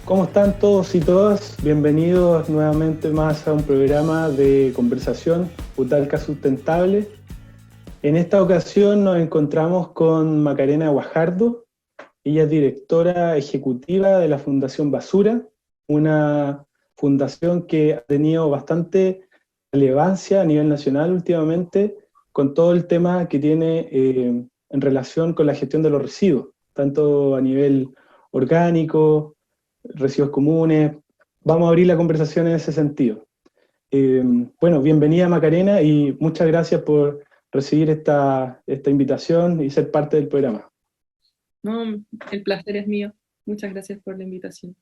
¿Cómo están todos y todas? Bienvenidos nuevamente más a un programa de conversación, Butalca Sustentable. En esta ocasión nos encontramos con Macarena Guajardo. Ella es directora ejecutiva de la Fundación Basura, una fundación que ha tenido bastante relevancia a nivel nacional últimamente con todo el tema que tiene en relación con la gestión de los residuos, tanto a nivel orgánico, residuos comunes. Vamos a abrir la conversación en ese sentido. Bueno, bienvenida Macarena y muchas gracias por recibir esta invitación y ser parte del programa. No, el placer es mío. Muchas gracias por la invitación.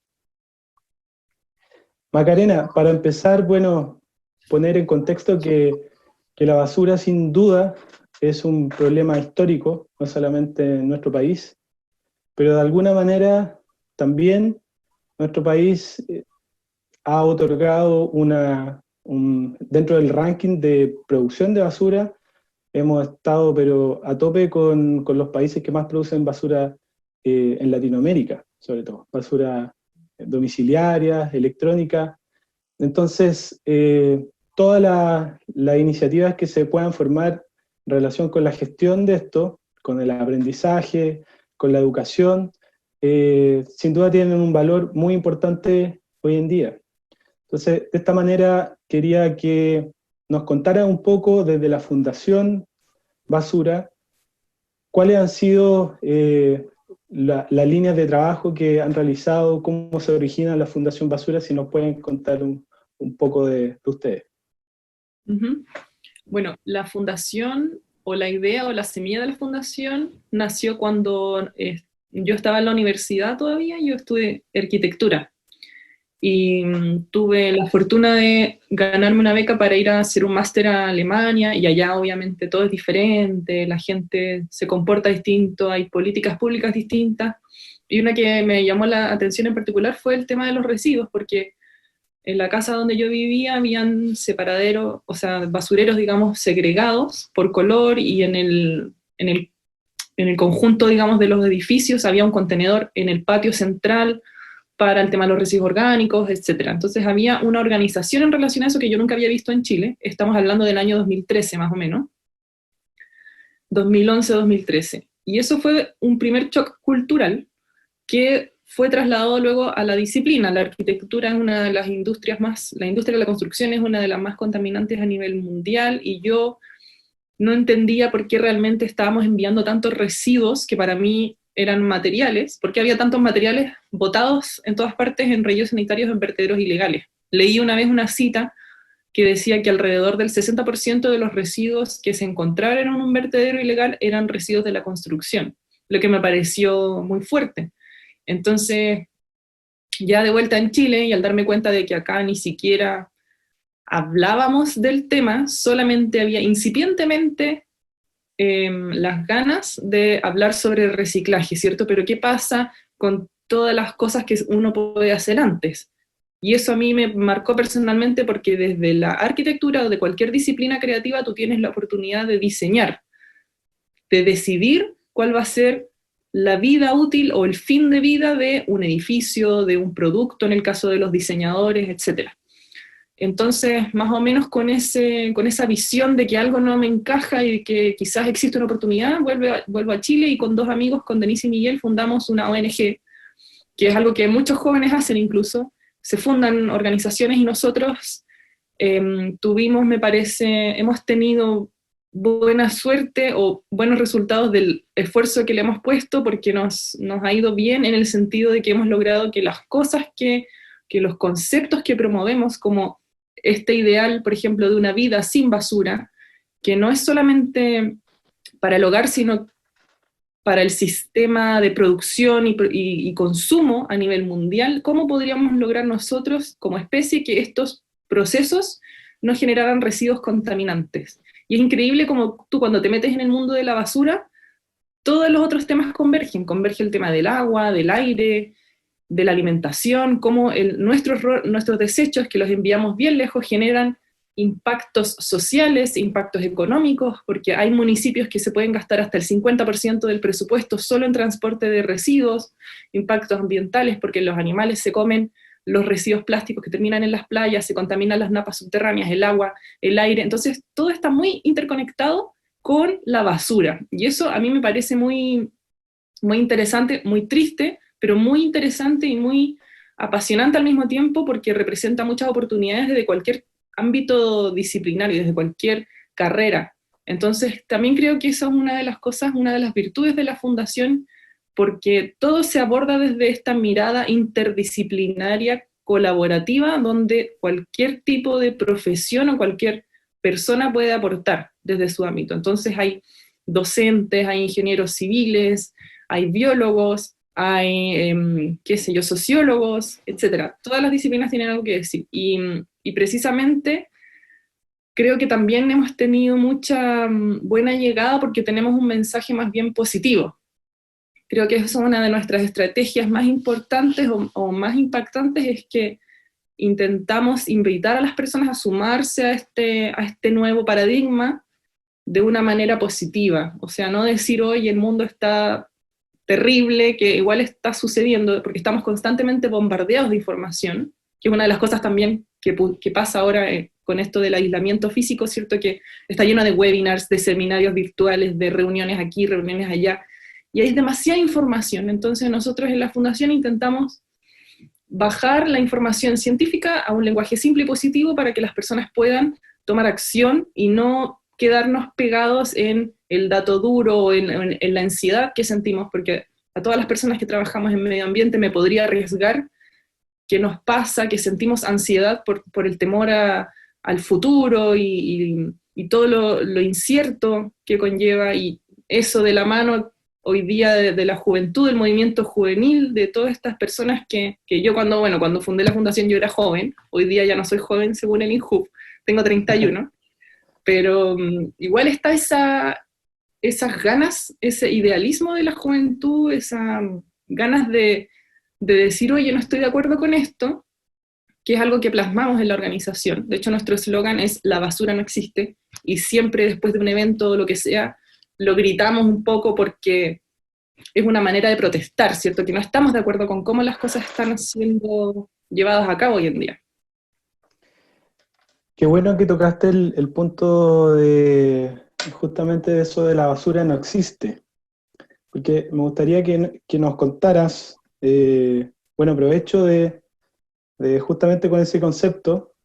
Macarena, para empezar, bueno, poner en contexto que la basura sin duda es un problema histórico, no solamente en nuestro país, pero de alguna manera también nuestro país ha otorgado dentro del ranking de producción de basura, hemos estado pero a tope con los países que más producen basura en Latinoamérica, sobre todo, basura domiciliaria, electrónica. Entonces, todas las iniciativas que se puedan formar en relación con la gestión de esto, con el aprendizaje, con la educación, sin duda tienen un valor muy importante hoy en día. Entonces, de esta manera quería que nos contara un poco desde la Fundación Basura, cuáles han sido las líneas de trabajo que han realizado, cómo se origina la Fundación Basura, si nos pueden contar un poco de ustedes. Bueno, la fundación o la idea o la semilla de la fundación nació cuando yo estaba en la universidad todavía. Yo estudié arquitectura y tuve la fortuna de ganarme una beca para ir a hacer un máster a Alemania, y allá obviamente todo es diferente, la gente se comporta distinto, hay políticas públicas distintas, y una que me llamó la atención en particular fue el tema de los residuos, porque en la casa donde yo vivía habían separaderos, o sea, basureros, digamos, segregados por color, y en el conjunto, digamos, de los edificios había un contenedor en el patio central para el tema de los residuos orgánicos, etcétera. Entonces había una organización en relación a eso que yo nunca había visto en Chile. Estamos hablando del año 2013 más o menos, 2011-2013. Y eso fue un primer shock cultural que fue trasladado luego a la disciplina. La arquitectura es una de las industrias más, la industria de la construcción es una de las más contaminantes a nivel mundial, y yo no entendía por qué realmente estábamos enviando tantos residuos que para mí eran materiales, por qué había tantos materiales botados en todas partes en rellenios sanitarios, en vertederos ilegales. Leí una vez una cita que decía que alrededor del 60% de los residuos que se encontraban en un vertedero ilegal eran residuos de la construcción, lo que me pareció muy fuerte. Entonces, ya de vuelta en Chile, y al darme cuenta de que acá ni siquiera hablábamos del tema, solamente había incipientemente las ganas de hablar sobre el reciclaje, ¿cierto? Pero ¿qué pasa con todas las cosas que uno puede hacer antes? Y eso a mí me marcó personalmente, porque desde la arquitectura o de cualquier disciplina creativa tú tienes la oportunidad de diseñar, de decidir cuál va a ser la vida útil o el fin de vida de un edificio, de un producto, en el caso de los diseñadores, etcétera. Entonces, más o menos con esa visión de que algo no me encaja y que quizás existe una oportunidad, vuelvo a Chile, y con dos amigos, con Denise y Miguel, fundamos una ONG, que es algo que muchos jóvenes hacen incluso. Se fundan organizaciones, y nosotros tuvimos, me parece, hemos tenido buena suerte o buenos resultados del esfuerzo que le hemos puesto, porque nos ha ido bien en el sentido de que hemos logrado que las cosas que los conceptos que promovemos, como este ideal, por ejemplo, de una vida sin basura, que no es solamente para el hogar, sino para el sistema de producción y consumo a nivel mundial. ¿Cómo podríamos lograr nosotros, como especie, que estos procesos no generaran residuos contaminantes? Y es increíble como tú, cuando te metes en el mundo de la basura, todos los otros temas convergen. Converge el tema del agua, del aire, de la alimentación, cómo nuestros desechos, que los enviamos bien lejos, generan impactos sociales, impactos económicos, porque hay municipios que se pueden gastar hasta el 50% del presupuesto solo en transporte de residuos, impactos ambientales, porque los animales se comen los residuos plásticos que terminan en las playas, se contaminan las napas subterráneas, el agua, el aire, entonces todo está muy interconectado con la basura, y eso a mí me parece muy, muy interesante, muy triste, pero muy interesante y muy apasionante al mismo tiempo, porque representa muchas oportunidades desde cualquier ámbito disciplinario, desde cualquier carrera. Entonces, también creo que eso es una de las cosas, una de las virtudes de la fundación, porque todo se aborda desde esta mirada interdisciplinaria, colaborativa, donde cualquier tipo de profesión o cualquier persona puede aportar desde su ámbito. Entonces hay docentes, hay ingenieros civiles, hay biólogos, hay, qué sé yo, sociólogos, etcétera. Todas las disciplinas tienen algo que decir. Y precisamente creo que también hemos tenido mucha buena llegada porque tenemos un mensaje más bien positivo. Creo que eso es una de nuestras estrategias más importantes o más impactantes, es que intentamos invitar a las personas a sumarse a este nuevo paradigma de una manera positiva. O sea, no decir, hoy el mundo está terrible, que igual está sucediendo, porque estamos constantemente bombardeados de información, que es una de las cosas también que pasa ahora con esto del aislamiento físico, ¿cierto? Que está lleno de webinars, de seminarios virtuales, de reuniones aquí, reuniones allá, y hay demasiada información. Entonces nosotros en la Fundación intentamos bajar la información científica a un lenguaje simple y positivo para que las personas puedan tomar acción y no quedarnos pegados en el dato duro o en la ansiedad que sentimos, porque a todas las personas que trabajamos en medio ambiente me podría arriesgar que nos pasa, que sentimos ansiedad por el temor al futuro y todo lo incierto que conlleva, y eso de la mano hoy día de la juventud, del movimiento juvenil, de todas estas personas que yo cuando fundé la fundación yo era joven, hoy día ya no soy joven según el INJUV, tengo 31, pero igual está esas ganas, ese idealismo de la juventud, esas ganas de decir, oye, no estoy de acuerdo con esto, que es algo que plasmamos en la organización. De hecho, nuestro eslogan es "la basura no existe", y siempre después de un evento o lo que sea, lo gritamos un poco porque es una manera de protestar, ¿cierto? Que no estamos de acuerdo con cómo las cosas están siendo llevadas a cabo hoy en día. Qué bueno que tocaste el punto de justamente de eso de la basura no existe, porque me gustaría que nos contaras, aprovecho de justamente con ese concepto,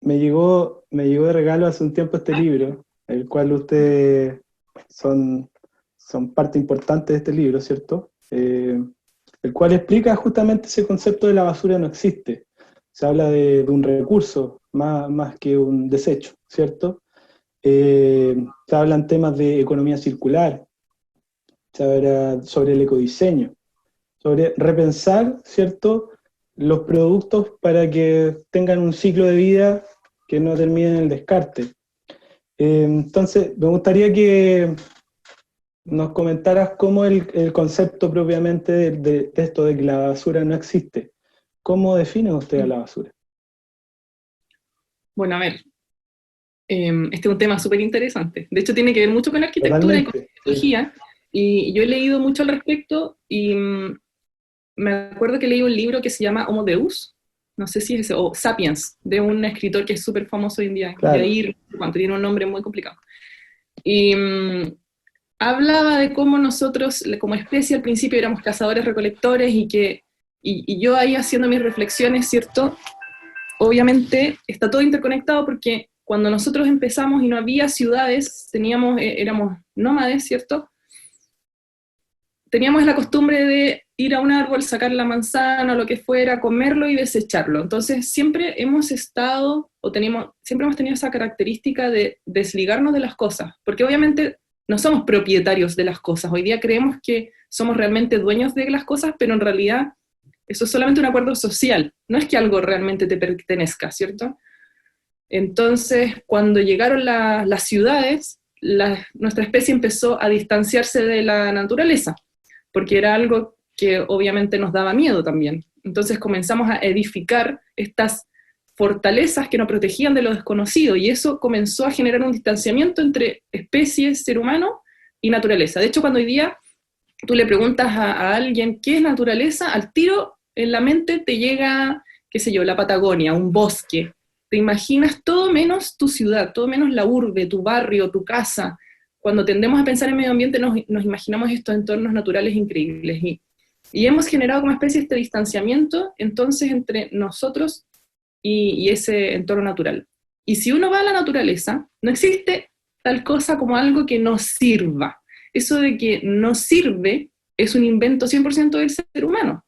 me llegó de regalo hace un tiempo este libro, el cual ustedes son parte importante de este libro, ¿cierto? El cual explica justamente ese concepto de la basura no existe. Se habla de un recurso más que un desecho, ¿cierto? Se hablan temas de economía circular, se habla sobre el ecodiseño, sobre repensar, ¿cierto?, los productos para que tengan un ciclo de vida que no termine en el descarte. Entonces, me gustaría que nos comentaras cómo el concepto propiamente de esto de que la basura no existe. ¿Cómo define usted a la basura? Bueno, a ver, este es un tema súper interesante. De hecho, tiene que ver mucho con arquitectura y con Totalmente, tecnología, sí. Y yo he leído mucho al respecto, y me acuerdo que leí un libro que se llama Homo Deus, no sé si es ese, o Sapiens, de un escritor que es súper famoso hoy en día, claro. Yair, cuando tiene un nombre muy complicado. Y hablaba de cómo nosotros, como especie, al principio éramos cazadores-recolectores, y yo ahí haciendo mis reflexiones, ¿cierto? Obviamente está todo interconectado porque cuando nosotros empezamos y no había ciudades, éramos nómades, ¿cierto? Teníamos la costumbre de ir a un árbol, sacar la manzana o lo que fuera, comerlo y desecharlo. Entonces siempre hemos tenido esa característica de desligarnos de las cosas, porque obviamente no somos propietarios de las cosas. Hoy día creemos que somos realmente dueños de las cosas, pero en realidad eso es solamente un acuerdo social, no es que algo realmente te pertenezca, ¿cierto? Entonces, cuando llegaron las ciudades, nuestra especie empezó a distanciarse de la naturaleza, porque era algo que obviamente nos daba miedo también. Entonces comenzamos a edificar estas fortalezas que nos protegían de lo desconocido, y eso comenzó a generar un distanciamiento entre especie, ser humano y naturaleza. De hecho, cuando hoy día tú le preguntas a alguien qué es naturaleza, al tiro en la mente te llega, qué sé yo, la Patagonia, un bosque. Te imaginas todo menos tu ciudad, todo menos la urbe, tu barrio, tu casa. Cuando tendemos a pensar en medio ambiente nos imaginamos estos entornos naturales increíbles. Y hemos generado como especie este distanciamiento entonces entre nosotros y ese entorno natural. Y si uno va a la naturaleza, no existe tal cosa como algo que no sirva. Eso de que no sirve es un invento 100% del ser humano.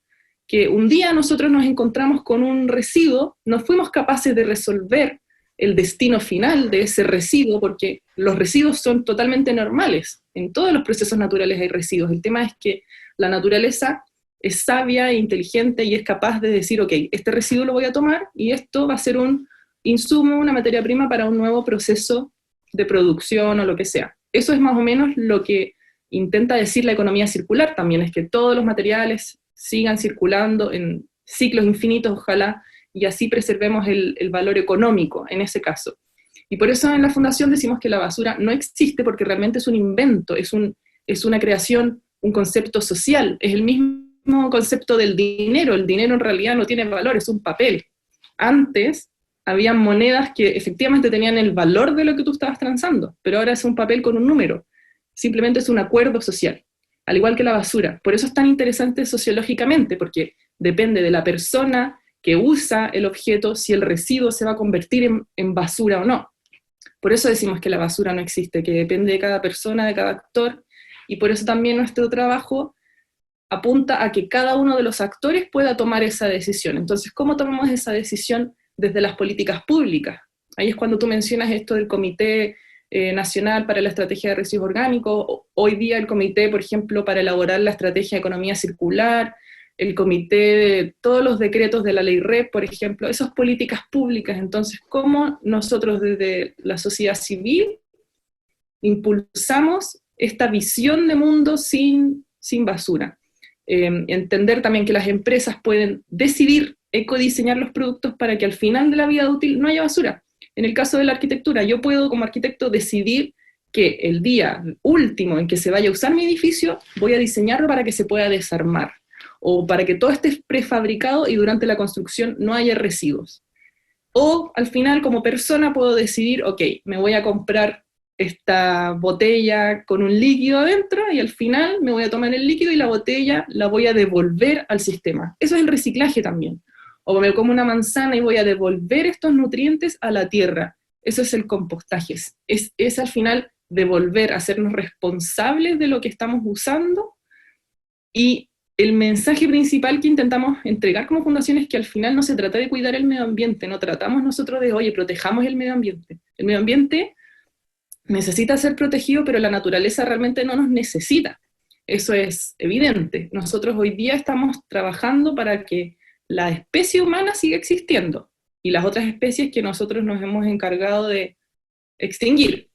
Que un día nosotros nos encontramos con un residuo, no fuimos capaces de resolver el destino final de ese residuo, porque los residuos son totalmente normales. En todos los procesos naturales hay residuos. El tema es que la naturaleza es sabia e inteligente y es capaz de decir, ok, este residuo lo voy a tomar y esto va a ser un insumo, una materia prima para un nuevo proceso de producción o lo que sea. Eso es más o menos lo que intenta decir la economía circular también, es que todos los materiales sigan circulando en ciclos infinitos, ojalá, y así preservemos el valor económico en ese caso. Y por eso en la Fundación decimos que la basura no existe porque realmente es un invento, es una creación, un concepto social, es el mismo concepto del dinero. El dinero en realidad no tiene valor, es un papel. Antes había monedas que efectivamente tenían el valor de lo que tú estabas transando, pero ahora es un papel con un número, simplemente es un acuerdo social, al igual que la basura. Por eso es tan interesante sociológicamente, porque depende de la persona que usa el objeto si el residuo se va a convertir en basura o no. Por eso decimos que la basura no existe, que depende de cada persona, de cada actor, y por eso también nuestro trabajo apunta a que cada uno de los actores pueda tomar esa decisión. Entonces, ¿cómo tomamos esa decisión desde las políticas públicas? Ahí es cuando tú mencionas esto del Comité Nacional para la Estrategia de Residuos Orgánicos, hoy día el Comité, por ejemplo, para elaborar la Estrategia de Economía Circular, el Comité de todos los decretos de la Ley REP, por ejemplo, esas políticas públicas. Entonces, ¿cómo nosotros desde la sociedad civil impulsamos esta visión de mundo sin basura? Entender también que las empresas pueden decidir ecodiseñar los productos para que al final de la vida útil no haya basura. En el caso de la arquitectura, yo puedo como arquitecto decidir que el día último en que se vaya a usar mi edificio, voy a diseñarlo para que se pueda desarmar, o para que todo esté prefabricado y durante la construcción no haya residuos. O al final como persona puedo decidir, ok, me voy a comprar esta botella con un líquido adentro y al final me voy a tomar el líquido y la botella la voy a devolver al sistema. Eso es el reciclaje también. O me como una manzana y voy a devolver estos nutrientes a la tierra. Eso es el compostaje. Es al final devolver, hacernos responsables de lo que estamos usando. Y el mensaje principal que intentamos entregar como fundación es que al final no se trata de cuidar el medio ambiente, no tratamos nosotros de, oye, protejamos el medio ambiente. El medio ambiente necesita ser protegido, pero la naturaleza realmente no nos necesita. Eso es evidente. Nosotros hoy día estamos trabajando para que la especie humana siga existiendo y las otras especies que nosotros nos hemos encargado de extinguir,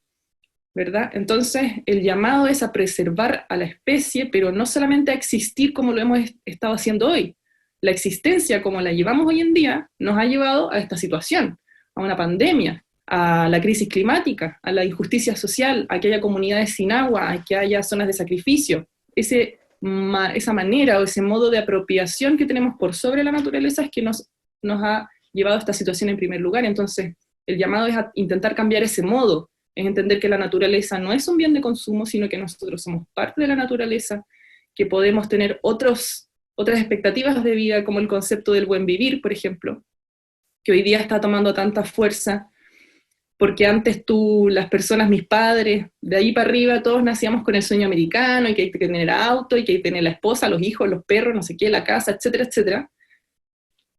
¿verdad? Entonces, el llamado es a preservar a la especie, pero no solamente a existir como lo hemos estado haciendo hoy. La existencia como la llevamos hoy en día nos ha llevado a esta situación, a una pandemia, a la crisis climática, a la injusticia social, a que haya comunidades sin agua, a que haya zonas de sacrificio. Esa manera o ese modo de apropiación que tenemos por sobre la naturaleza es que nos ha llevado a esta situación en primer lugar. Entonces, el llamado es a intentar cambiar ese modo, es entender que la naturaleza no es un bien de consumo, sino que nosotros somos parte de la naturaleza, que podemos tener otras expectativas de vida, como el concepto del buen vivir, por ejemplo, que hoy día está tomando tanta fuerza, porque antes las personas, mis padres, de ahí para arriba, todos nacíamos con el sueño americano, y que hay que tener auto, y que hay que tener la esposa, los hijos, los perros, no sé qué, la casa, etcétera, etcétera.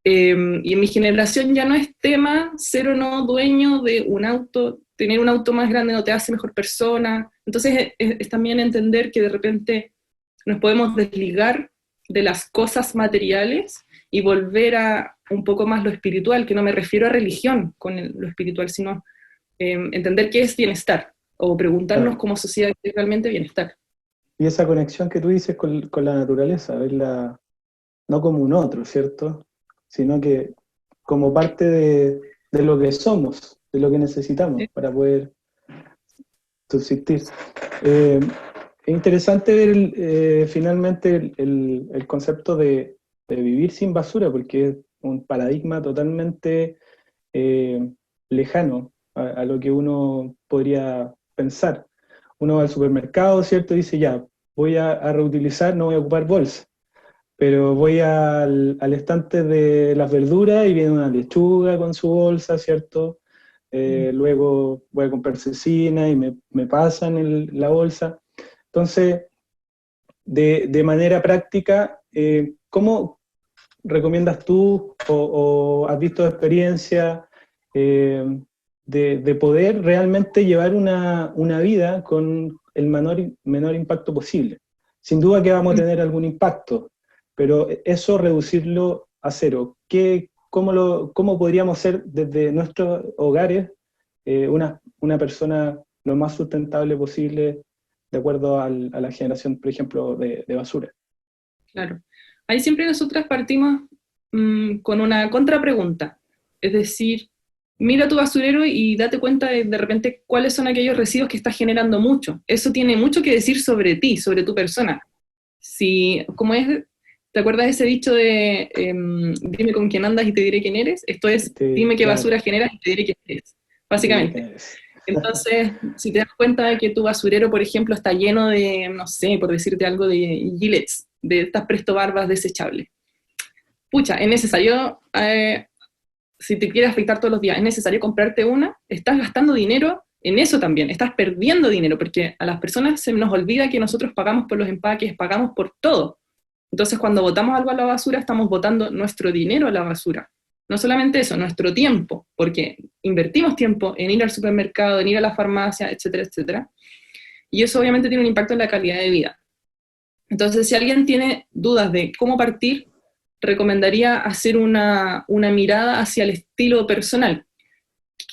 Y en mi generación ya no es tema ser o no dueño de un auto, tener un auto más grande no te hace mejor persona. Entonces es también entender que de repente nos podemos desligar de las cosas materiales y volver a un poco más lo espiritual, que no me refiero a religión con lo espiritual, sino entender qué es bienestar, o preguntarnos Claro. como sociedad qué es realmente bienestar. Y esa conexión que tú dices con la naturaleza, verla no como un otro, ¿cierto? Sino que como parte de lo que somos, de lo que necesitamos para poder subsistir. Es interesante ver finalmente el concepto de vivir sin basura, porque es un paradigma totalmente lejano a lo que uno podría pensar. Uno va al supermercado, ¿cierto? Y dice, ya, voy a reutilizar, no voy a ocupar bolsa, pero voy al estante de las verduras y viene una lechuga con su bolsa, ¿cierto? Luego voy a comprar cecina y me pasan la bolsa. Entonces, de manera práctica, ¿cómo recomiendas tú o has visto experiencia de poder realmente llevar una vida con el menor impacto posible? Sin duda que vamos a tener algún impacto, pero eso reducirlo a cero. ¿Cómo podríamos ser desde nuestros hogares una persona lo más sustentable posible de acuerdo a la generación, por ejemplo, de basura? Claro. Ahí siempre nosotras partimos con una contrapregunta. Es decir, mira tu basurero y date cuenta de repente cuáles son aquellos residuos que estás generando mucho. Eso tiene mucho que decir sobre ti, sobre tu persona. Si, como es, ¿te acuerdas de ese dicho de dime con quién andas y te diré quién eres? Esto es, dime qué basura generas y te diré quién eres, básicamente. Entonces, si te das cuenta de que tu basurero, por ejemplo, está lleno de, no sé, por decirte algo, de gilets, de estas presto barbas desechables. Pucha, es necesario, si te quieres afeitar todos los días, es necesario comprarte una, estás gastando dinero en eso también, estás perdiendo dinero, porque a las personas se nos olvida que nosotros pagamos por los empaques, pagamos por todo. Entonces, cuando botamos algo a la basura, estamos botando nuestro dinero a la basura. No solamente eso, nuestro tiempo, porque invertimos tiempo en ir al supermercado, en ir a la farmacia, etcétera, etcétera. Y eso obviamente tiene un impacto en la calidad de vida. Entonces, si alguien tiene dudas de cómo partir, recomendaría hacer una mirada hacia el estilo personal.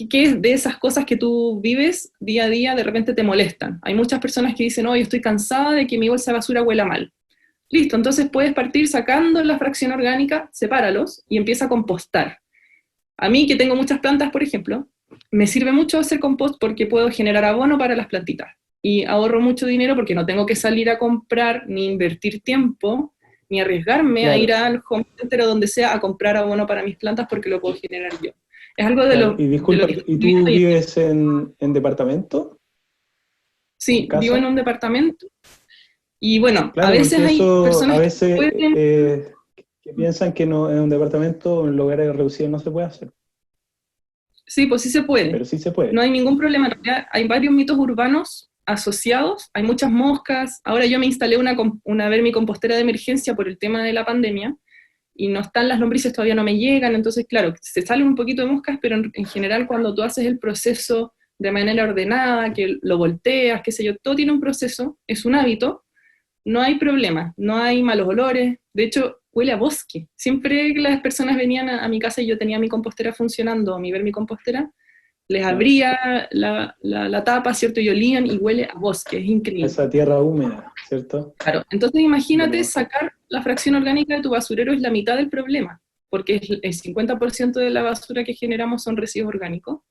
¿Qué es de esas cosas que tú vives día a día de repente te molestan? Hay muchas personas que dicen, hoy estoy cansada de que mi bolsa de basura huela mal. Listo, entonces puedes partir sacando la fracción orgánica, sepáralos y empieza a compostar. A mí, que tengo muchas plantas, por ejemplo, me sirve mucho hacer compost porque puedo generar abono para las plantitas. Y ahorro mucho dinero porque no tengo que salir a comprar, ni invertir tiempo, ni arriesgarme a ir al home center o donde sea a comprar abono para mis plantas porque lo puedo generar yo. Es algo de lo... Y disculpa, ¿y tú vives en departamento? Sí, vivo en un departamento. Y bueno, claro, a veces hay personas a veces, que pueden... que piensan que no, en un departamento, en lugares reducidos, no se puede hacer. Sí, pues sí se puede. Pero sí se puede. No hay ningún problema. En realidad, hay varios mitos urbanos asociados, hay muchas moscas. Ahora yo me instalé una vermicompostera de emergencia por el tema de la pandemia, y no están las lombrices, todavía no me llegan, entonces claro, se salen un poquito de moscas, pero en general cuando tú haces el proceso de manera ordenada, que lo volteas, qué sé yo, todo tiene un proceso, es un hábito, no hay problema, no hay malos olores, de hecho huele a bosque. Siempre que las personas venían a mi casa y yo tenía mi compostera funcionando, mi vermicompostera, les abría la tapa, ¿cierto? Y olían y huele a bosque, es increíble. Esa tierra húmeda, ¿cierto? Claro, entonces imagínate sacar la fracción orgánica de tu basurero es la mitad del problema, porque el 50% de la basura que generamos son residuos orgánicos.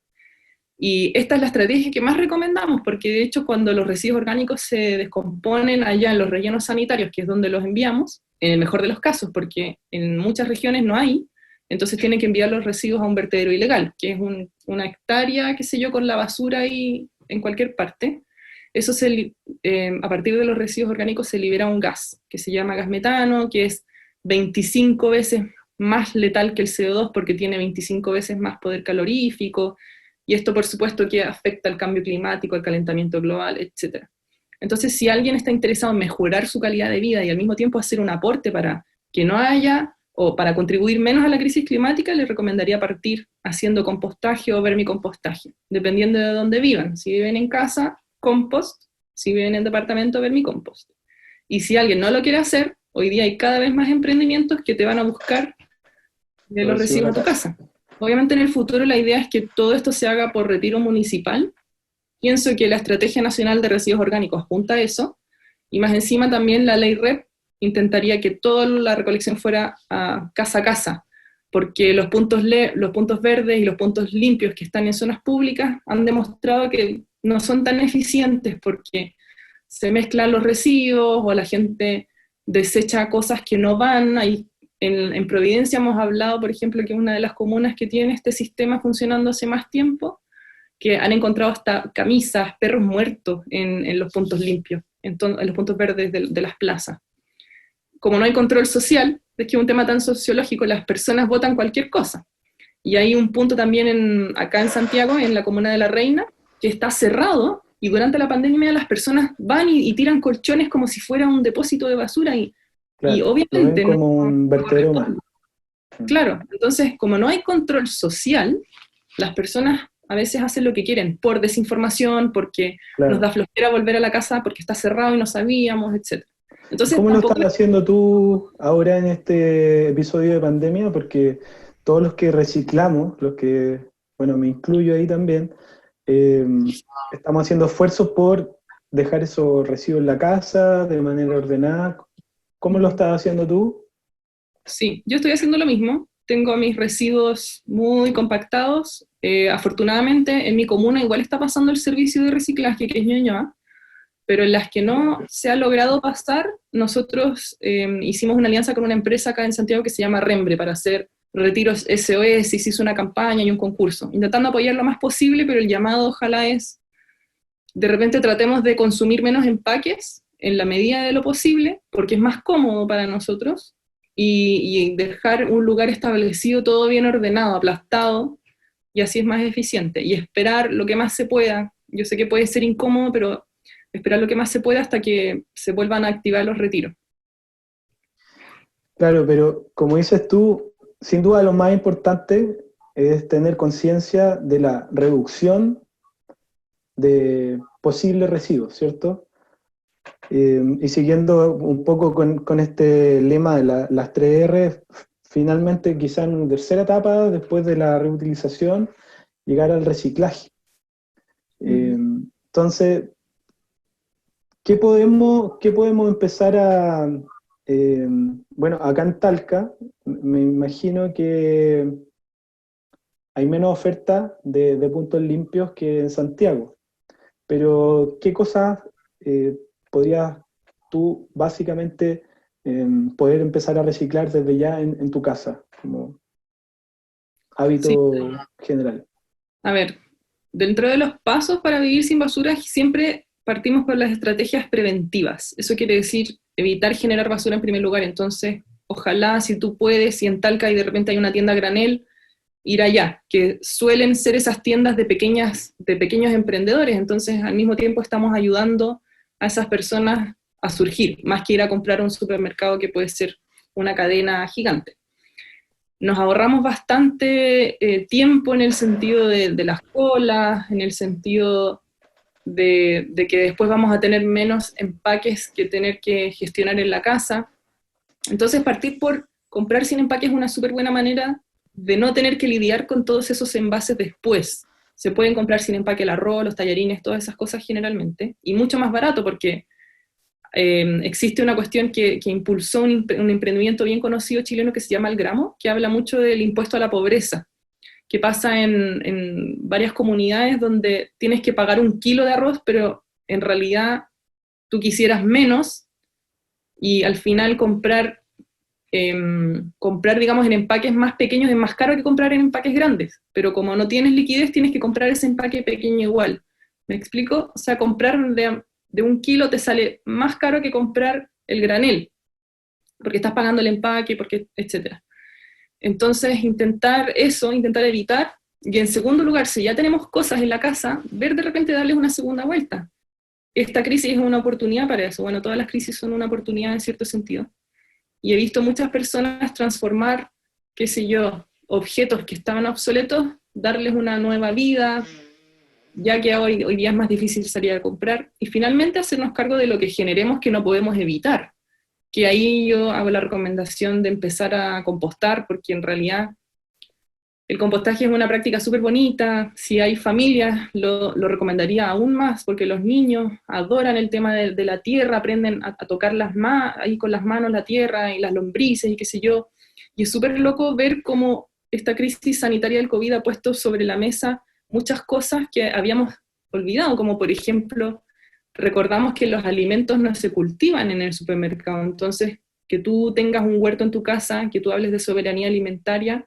Y esta es la estrategia que más recomendamos, porque de hecho cuando los residuos orgánicos se descomponen allá en los rellenos sanitarios, que es donde los enviamos, en el mejor de los casos, porque en muchas regiones no hay, entonces tienen que enviar los residuos a un vertedero ilegal, que es una hectárea, qué sé yo, con la basura ahí en cualquier parte. Eso a partir de los residuos orgánicos se libera un gas, que se llama gas metano, que es 25 veces más letal que el CO2 porque tiene 25 veces más poder calorífico, y esto por supuesto que afecta al cambio climático, al calentamiento global, etc. Entonces, si alguien está interesado en mejorar su calidad de vida y al mismo tiempo hacer un aporte para que no haya, o para contribuir menos a la crisis climática, le recomendaría partir haciendo compostaje o vermicompostaje, dependiendo de dónde vivan. Si viven en casa, compost; si viven en departamento, vermicompost. Y si alguien no lo quiere hacer, hoy día hay cada vez más emprendimientos que te van a buscar de los residuos a tu casa. Obviamente en el futuro la idea es que todo esto se haga por retiro municipal. Pienso que la Estrategia Nacional de Residuos Orgánicos apunta a eso, y más encima también la ley REP intentaría que toda la recolección fuera a casa, porque los puntos verdes y los puntos limpios que están en zonas públicas han demostrado que no son tan eficientes porque se mezclan los residuos o la gente desecha cosas que no van. Ahí en Providencia hemos hablado, por ejemplo, que es una de las comunas que tiene este sistema funcionando hace más tiempo, que han encontrado hasta camisas, perros muertos en los puntos limpios, en los puntos verdes de las plazas. Como no hay control social, es que es un tema tan sociológico, las personas votan cualquier cosa. Y hay un punto también acá en Santiago, en la comuna de La Reina, que está cerrado, y durante la pandemia las personas van y tiran colchones como si fuera un depósito de basura, Claro, y lo obviamente ven como un vertedero más. Claro, entonces como no hay control social, las personas a veces hacen lo que quieren, por desinformación, porque Claro. nos da flojera volver a la casa porque está cerrado y no sabíamos, etc. Entonces, ¿Cómo lo tampoco estás haciendo tú ahora en este episodio de pandemia? Porque todos los que reciclamos, los que, bueno, me incluyo ahí también, eh, estamos haciendo esfuerzos por dejar esos residuos en la casa de manera ordenada. ¿Cómo lo estás haciendo tú? Sí, yo estoy haciendo lo mismo. Tengo mis residuos muy compactados. Afortunadamente, en mi comuna igual está pasando el servicio de reciclaje, que es Ñuñoa, pero en las que no se ha logrado pasar, nosotros hicimos una alianza con una empresa acá en Santiago que se llama Rembre para hacer retiros SOS, y se hizo una campaña y un concurso, intentando apoyar lo más posible, pero el llamado ojalá es, de repente tratemos de consumir menos empaques en la medida de lo posible, porque es más cómodo para nosotros, y dejar un lugar establecido, todo bien ordenado, aplastado, y así es más eficiente, y esperar lo que más se pueda. Yo sé que puede ser incómodo, pero esperar lo que más se pueda hasta que se vuelvan a activar los retiros. Claro, pero como dices tú, sin duda lo más importante es tener conciencia de la reducción de posibles residuos, ¿cierto? Y siguiendo un poco con este lema de las 3R, finalmente quizá en una tercera etapa, después de la reutilización, llegar al reciclaje. Entonces, qué podemos empezar a... bueno, acá en Talca, me imagino que hay menos oferta de puntos limpios que en Santiago, pero ¿qué cosas podrías tú básicamente poder empezar a reciclar desde ya en tu casa, como Sí. hábito general? A ver, dentro de los pasos para vivir sin basura, siempre partimos por las estrategias preventivas. Eso quiere decir evitar generar basura en primer lugar. Entonces, ojalá si tú puedes, si en Talca y de repente hay una tienda a granel, ir allá, que suelen ser esas tiendas de pequeños emprendedores. Entonces, al mismo tiempo estamos ayudando a esas personas a surgir, más que ir a comprar a un supermercado que puede ser una cadena gigante. Nos ahorramos bastante tiempo en el sentido de las colas, en el sentido de que después vamos a tener menos empaques que tener que gestionar en la casa. Entonces, partir por comprar sin empaque es una súper buena manera de no tener que lidiar con todos esos envases después. Se pueden comprar sin empaque el arroz, los tallarines, todas esas cosas generalmente, y mucho más barato porque existe una cuestión que impulsó un emprendimiento bien conocido chileno que se llama El Gramo, que habla mucho del impuesto a la pobreza, que pasa en varias comunidades donde tienes que pagar 1 kilo de arroz, pero en realidad tú quisieras menos, y al final comprar, digamos, en empaques más pequeños es más caro que comprar en empaques grandes, pero como no tienes liquidez, tienes que comprar ese empaque pequeño igual. ¿Me explico? O sea, comprar de 1 kilo te sale más caro que comprar el granel, porque estás pagando el empaque, etc. Entonces, intentar evitar, y en segundo lugar, si ya tenemos cosas en la casa, ver de repente darles una segunda vuelta. Esta crisis es una oportunidad para eso. Bueno, todas las crisis son una oportunidad en cierto sentido. Y he visto muchas personas transformar, qué sé yo, objetos que estaban obsoletos, darles una nueva vida, ya que hoy día es más difícil salir a comprar, y finalmente hacernos cargo de lo que generemos que no podemos evitar, que ahí yo hago la recomendación de empezar a compostar, porque en realidad el compostaje es una práctica súper bonita. Si hay familias, lo recomendaría aún más, porque los niños adoran el tema de la tierra, aprenden a tocar ahí con las manos la tierra y las lombrices y qué sé yo, Y es súper loco ver cómo esta crisis sanitaria del COVID ha puesto sobre la mesa muchas cosas que habíamos olvidado, como por ejemplo, recordamos que los alimentos no se cultivan en el supermercado, entonces que tú tengas un huerto en tu casa, que tú hables de soberanía alimentaria,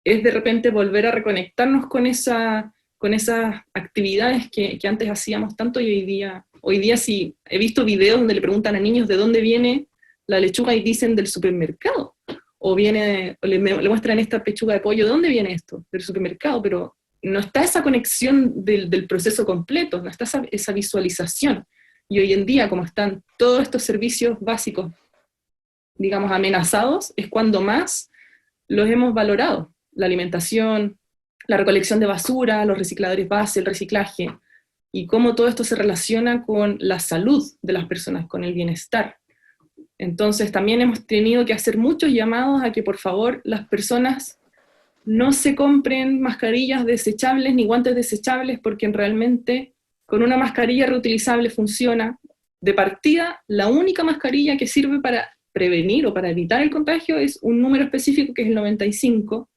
es de repente volver a reconectarnos con esas actividades que antes hacíamos tanto, y hoy día sí he visto videos donde le preguntan a niños de dónde viene la lechuga y dicen del supermercado, o le muestran esta pechuga de pollo, ¿de dónde viene esto? Del supermercado, pero no está esa conexión del proceso completo, no está esa visualización. Y hoy en día, como están todos estos servicios básicos, digamos, amenazados, es cuando más los hemos valorado. La alimentación, la recolección de basura, los recicladores base, el reciclaje, y cómo todo esto se relaciona con la salud de las personas, con el bienestar. Entonces también hemos tenido que hacer muchos llamados a que por favor las personas no se compren mascarillas desechables ni guantes desechables, porque realmente con una mascarilla reutilizable funciona. De partida, la única mascarilla que sirve para prevenir o para evitar el contagio es un número específico que es el 95,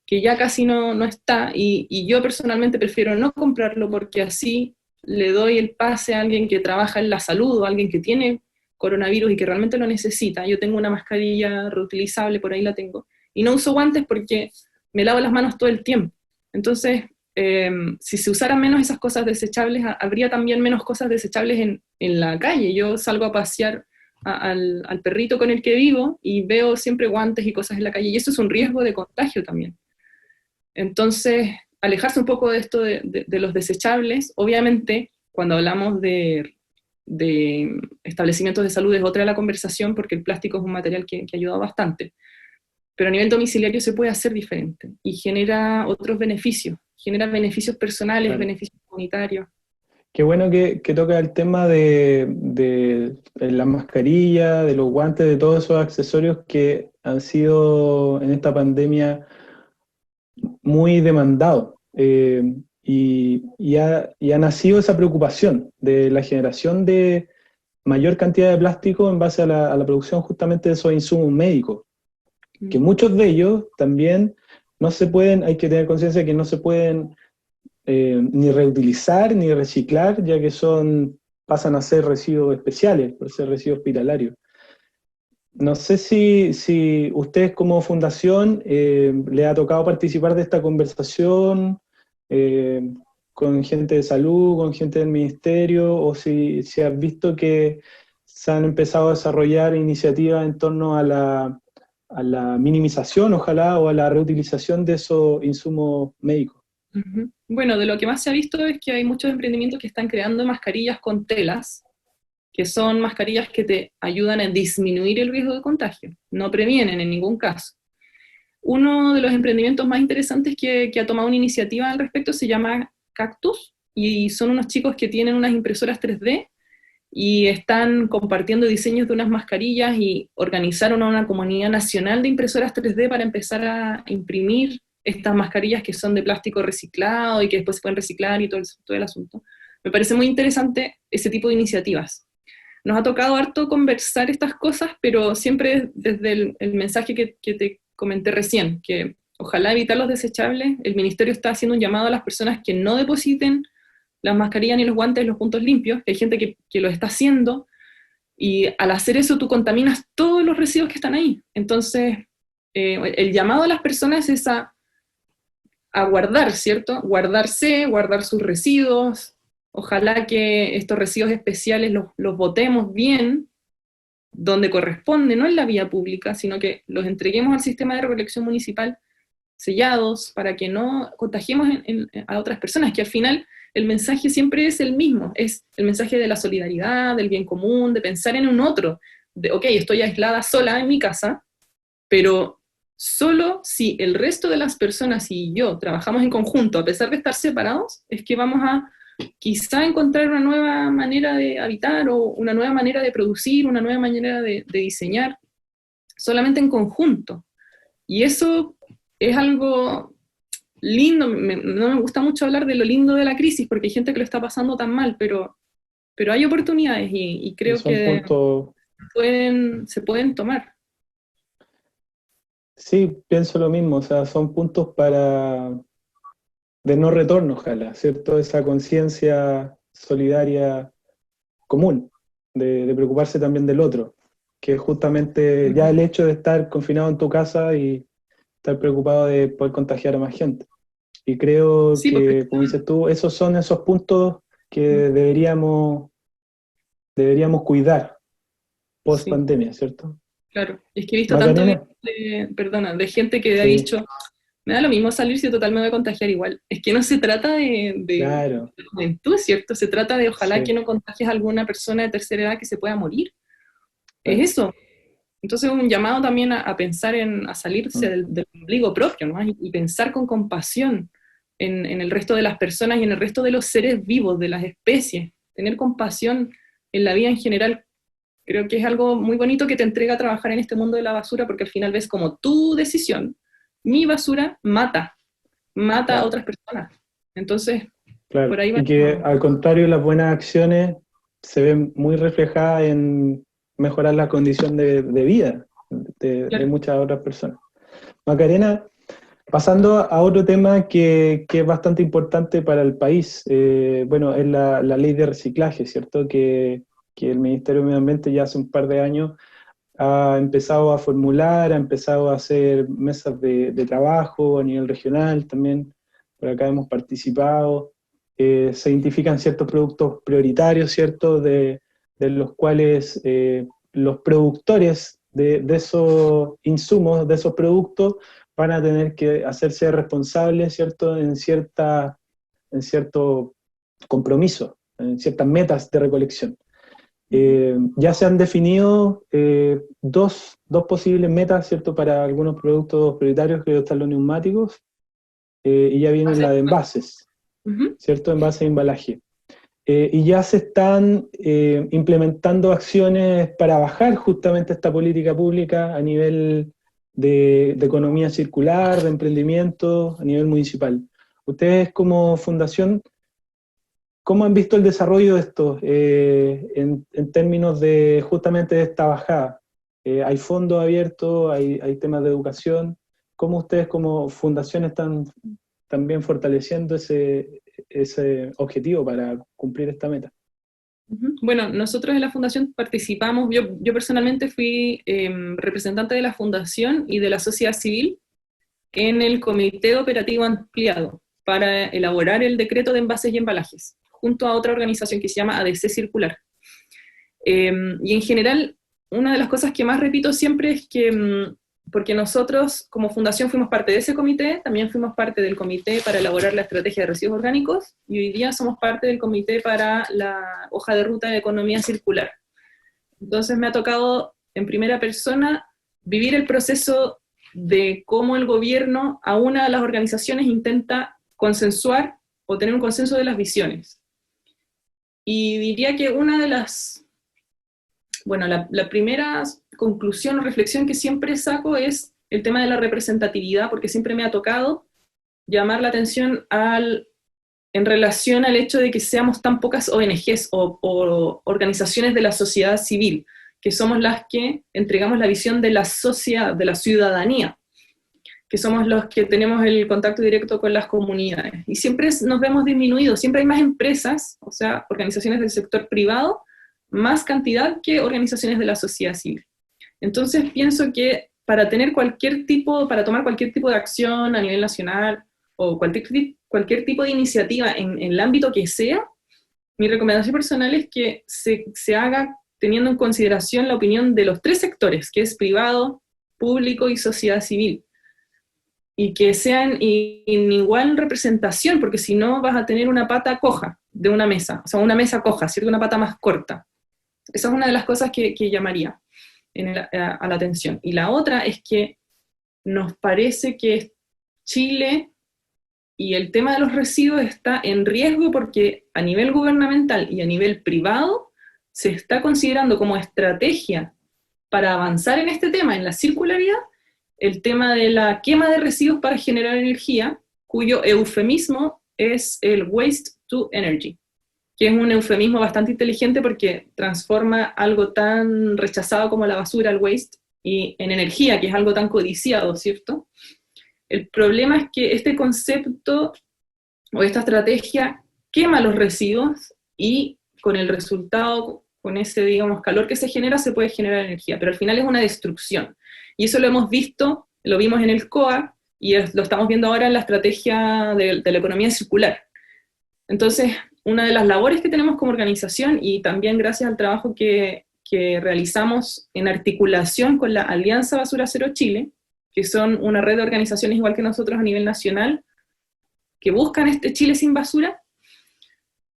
que ya casi no está, y yo personalmente prefiero no comprarlo porque así le doy el pase a alguien que trabaja en la salud o a alguien que tiene coronavirus y que realmente lo necesita. Yo tengo una mascarilla reutilizable, por ahí la tengo, y no uso guantes porque me lavo las manos todo el tiempo. Entonces, si se usaran menos esas cosas desechables, habría también menos cosas desechables en la calle. Yo salgo a pasear al perrito con el que vivo y veo siempre guantes y cosas en la calle, y eso es un riesgo de contagio también. Entonces, alejarse un poco de esto de los desechables. Obviamente, cuando hablamos de establecimientos de salud es otra la conversación, porque el plástico es un material que ayuda bastante, pero a nivel domiciliario se puede hacer diferente, y genera otros beneficios, genera beneficios personales, claro, beneficios comunitarios. Qué bueno que toca el tema de la mascarilla, de los guantes, de todos esos accesorios que han sido en esta pandemia muy demandados. Y ha nacido esa preocupación de la generación de mayor cantidad de plástico en base a la producción justamente de esos insumos médicos, que muchos de ellos también no se pueden, hay que tener conciencia de que no se pueden ni reutilizar ni reciclar, ya que pasan a ser residuos especiales, por ser residuos hospitalarios. No sé si ustedes como fundación les ha tocado participar de esta conversación con gente de salud, con gente del ministerio, o si has visto que se han empezado a desarrollar iniciativas en torno a la minimización, ojalá, o a la reutilización de esos insumos médicos. Uh-huh. Bueno, de lo que más se ha visto es que hay muchos emprendimientos que están creando mascarillas con telas, que son mascarillas que te ayudan a disminuir el riesgo de contagio, no previenen en ningún caso. Uno de los emprendimientos más interesantes que ha tomado una iniciativa al respecto se llama Cactus, y son unos chicos que tienen unas impresoras 3D y están compartiendo diseños de unas mascarillas, y organizaron a una comunidad nacional de impresoras 3D para empezar a imprimir estas mascarillas que son de plástico reciclado y que después se pueden reciclar y todo el asunto. Me parece muy interesante ese tipo de iniciativas. Nos ha tocado harto conversar estas cosas, pero siempre desde el mensaje que te comenté recién, que ojalá evitar los desechables. El ministerio está haciendo un llamado a las personas que no depositen las mascarillas ni los guantes en los puntos limpios, que hay gente que lo está haciendo, y al hacer eso tú contaminas todos los residuos que están ahí. Entonces, el llamado a las personas es a guardar, ¿cierto? Guardar sus residuos. Ojalá que estos residuos especiales los botemos bien, donde corresponde, no en la vía pública, sino que los entreguemos al sistema de recolección municipal sellados, para que no contagiemos a otras personas, que al final el mensaje siempre es el mismo, es el mensaje de la solidaridad, del bien común, de pensar en un otro, de ok, estoy aislada sola en mi casa, pero solo si el resto de las personas y yo trabajamos en conjunto, a pesar de estar separados, es que vamos a quizá encontrar una nueva manera de habitar, o una nueva manera de producir, una nueva manera de diseñar, solamente en conjunto. Y eso es algo lindo. No me gusta mucho hablar de lo lindo de la crisis, porque hay gente que lo está pasando tan mal, pero hay oportunidades, y creo que se pueden tomar. Sí, pienso lo mismo, o sea, son puntos de no retorno, ojalá, ¿cierto? Esa conciencia solidaria común, de preocuparse también del otro, que es justamente ya el hecho de estar confinado en tu casa y estar preocupado de poder contagiar a más gente. Y creo Sí, porque que, como dices tú, esos son esos puntos que deberíamos cuidar post sí, pandemia, ¿cierto? claro. Es que he visto tanto Macarena, perdona, de gente que ha sí, dicho, me da lo mismo salir si total me voy a contagiar igual. Es que no se trata claro, de juventud, ¿cierto? Se trata de ojalá que sí, no contagies a alguna persona de tercera edad que se pueda morir. claro. Es eso. Entonces un llamado también a pensar a salirse Mm. del ombligo propio, ¿no? Y pensar con compasión en el resto de las personas y en el resto de los seres vivos, de las especies. Tener compasión en la vida en general. Creo que es algo muy bonito que te entrega a trabajar en este mundo de la basura, porque al final ves como tu decisión, mi basura, mata a Claro, otras personas. Entonces, por claro. ahí va Y el que llamado. al contrario, las buenas acciones se ven muy reflejadas en mejorar la condición de vida de Claro. muchas otras personas. Macarena, pasando a otro tema que es bastante importante para el país, bueno, es la ley de reciclaje, ¿cierto? Que el Ministerio de Medio Ambiente ya hace un par de años ha empezado a formular, ha empezado a hacer mesas de trabajo a nivel regional también, por acá hemos participado, se identifican ciertos productos prioritarios, ¿cierto? De los cuales los productores de esos insumos, de esos productos, van a tener que hacerse responsables, ¿cierto? En cierto compromiso, en ciertas metas de recolección. Ujú. Ya se han definido dos posibles metas, ¿cierto? Para algunos productos prioritarios, que están los neumáticos, y ya viene la de envases, Ujú. ¿cierto? Envase e embalaje. Y ya se están implementando acciones para bajar justamente esta política pública a nivel de economía circular, de emprendimiento, a nivel municipal. Ustedes como fundación, ¿cómo han visto el desarrollo de esto en términos de justamente de esta bajada? ¿Hay fondos abiertos? ¿Hay temas de educación? ¿Cómo ustedes como fundación están también fortaleciendo ese objetivo para cumplir esta meta? Ujú. Bueno, nosotros en la fundación participamos, yo personalmente fui representante de la fundación y de la sociedad civil en el comité operativo ampliado para elaborar el decreto de envases y embalajes, junto a otra organización que se llama ADC Circular. Y en general, una de las cosas que más repito siempre es que, porque nosotros como fundación fuimos parte de ese comité, también fuimos parte del comité para elaborar la estrategia de residuos orgánicos, y hoy día somos parte del comité para la hoja de ruta de economía circular. Entonces me ha tocado en primera persona vivir el proceso de cómo el gobierno a una de las organizaciones intenta consensuar o tener un consenso de las visiones. Y diría que una de las, bueno, la primera conclusión o reflexión que siempre saco es el tema de la representatividad, porque siempre me ha tocado llamar la atención en relación al hecho de que seamos tan pocas ONGs o organizaciones de la sociedad civil, que somos las que entregamos la visión de la sociedad, de la ciudadanía, que somos los que tenemos el contacto directo con las comunidades. Y siempre nos vemos disminuidos, siempre hay más empresas, o sea, organizaciones del sector privado, más cantidad que organizaciones de la sociedad civil. Entonces pienso que para tomar cualquier tipo de acción a nivel nacional o cualquier tipo de iniciativa en el ámbito que sea, mi recomendación personal es que se haga teniendo en consideración la opinión de los tres sectores, que es privado, público y sociedad civil, y que sean en igual representación, porque si no vas a tener una pata coja de una mesa, o sea, una mesa coja, ¿cierto? Una pata más corta. Esa es una de las cosas que llamaría a la atención. Y la otra es que nos parece que Chile y el tema de los residuos está en riesgo porque a nivel gubernamental y a nivel privado se está considerando como estrategia para avanzar en este tema, en la circularidad, el tema de la quema de residuos para generar energía, cuyo eufemismo es el waste to energy, que es un eufemismo bastante inteligente porque transforma algo tan rechazado como la basura, el waste, y en energía, que es algo tan codiciado, ¿cierto? El problema es que este concepto o esta estrategia quema los residuos y con el resultado, con ese, digamos, calor que se genera, se puede generar energía, pero al final es una destrucción. Y eso lo hemos visto, lo vimos en el COA, y lo estamos viendo ahora en la estrategia de la economía circular. Entonces, una de las labores que tenemos como organización, y también gracias al trabajo que realizamos en articulación con la Alianza Basura Cero Chile, que son una red de organizaciones igual que nosotros a nivel nacional, que buscan este Chile sin basura,